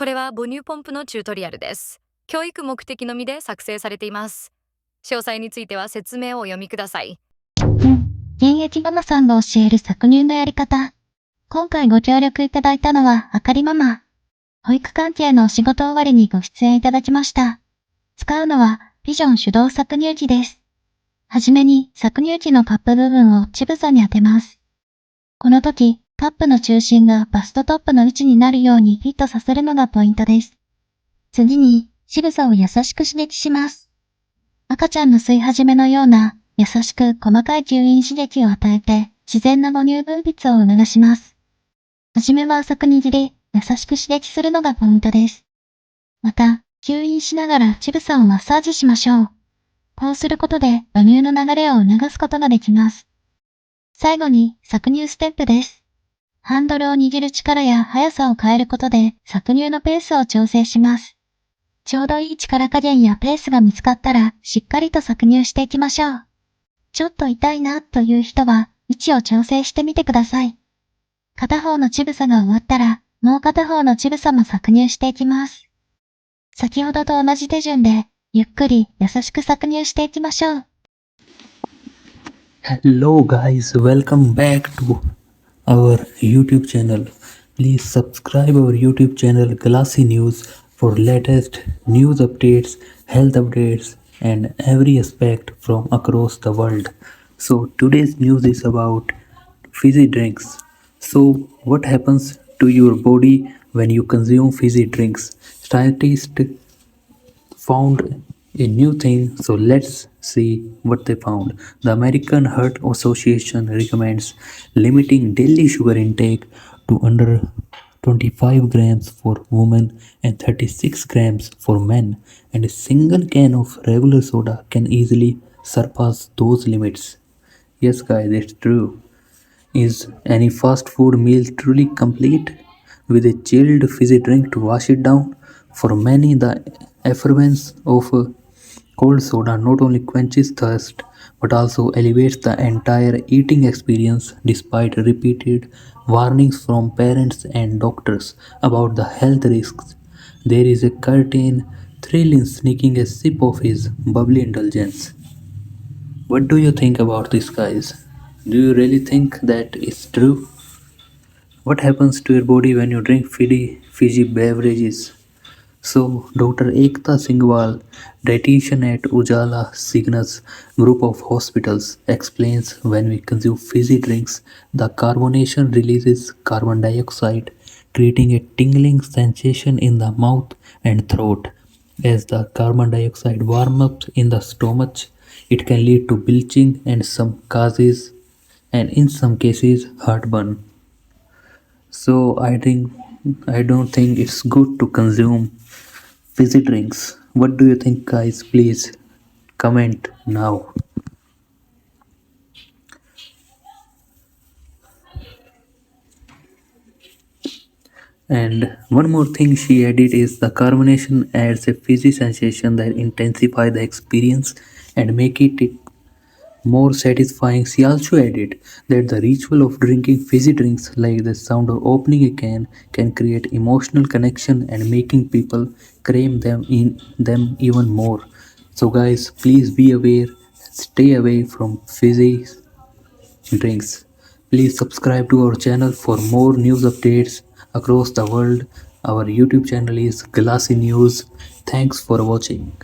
これは母乳ポンプのチュートリアルです。教育目的のみで作成されています。詳細については説明をお読みください。現役ママさんが教える搾乳のやり方。今回ご協力いただいたのはあかりママ。保育関係のお仕事終わりにご出演いただきました。使うのはビジョン手動搾乳機です。はじめに搾乳機のカップ部分を乳房に当てます。この時、カップの中心がバストトップの位置になるようにフィットさせるのがポイントです。次に、乳房を優しく刺激します。赤ちゃんの吸い始めのような優しく細かい吸引刺激を与えて自然な母乳分泌を促します。はじめは浅く握り、優しく刺激するのがポイントです。また、吸引しながら乳房をマッサージしましょう。こうすることで母乳の流れを促すことができます。最後に搾乳ステップです。ハンドルを握る力や速さを変えることで搾乳のペースを調整します。ちょうどいい力加減やペースが見つかったらしっかりと搾乳していきましょう。ちょっと痛いなという人は位置を調整してみてください。片方の乳房が終わったらもう片方の乳房も搾乳していきます。先ほどと同じ手順でゆっくり優しく搾乳していきましょう。Hello guys, welcome back to our YouTube channel. Please subscribe our YouTube channel Glassy News for latest news updates, health updates and every aspect from across the world. So today's news is about fizzy drinks. So what happens to your body when you consume fizzy drinks? Scientists found a new thing, so let's see what they found. The American Heart Association recommends limiting daily sugar intake to under 25 grams for women and 36 grams for men, and a single can of regular soda can easily surpass those limits. Yes, guys, it's true. Is any fast food meal truly complete with a chilled fizzy drink to wash it down? For many, the effervescence of a cold soda not only quenches thirst but also elevates the entire eating experience despite repeated warnings from parents and doctors about the health risks. There is a certain thrill in sneaking a sip of his bubbly indulgence. What do you think about this, guys? Do you really think that it's true? What happens to your body when you drink Fiji beverages? So, Dr. Ekta Singhwal, dietitian at Ujala Cygnus group of hospitals, explains when we consume fizzy drinks, the carbonation releases carbon dioxide, creating a tingling sensation in the mouth and throat. As the carbon dioxide warms up in the stomach, it can lead to belching and some causes, and in some cases, heartburn. So I don't think it's good to consume fizzy drinks. What do you think, guys? Please comment now. And one more thing she added is the carbonation adds a fizzy sensation that intensify the experience and make it more satisfying. She also added that the ritual of drinking fizzy drinks, like the sound of opening a can create emotional connection and making people crave them even more. So guys, please be aware, stay away from fizzy drinks. Please subscribe to our channel for more news updates across the world. Our YouTube channel is Glassy News. Thanks for watching.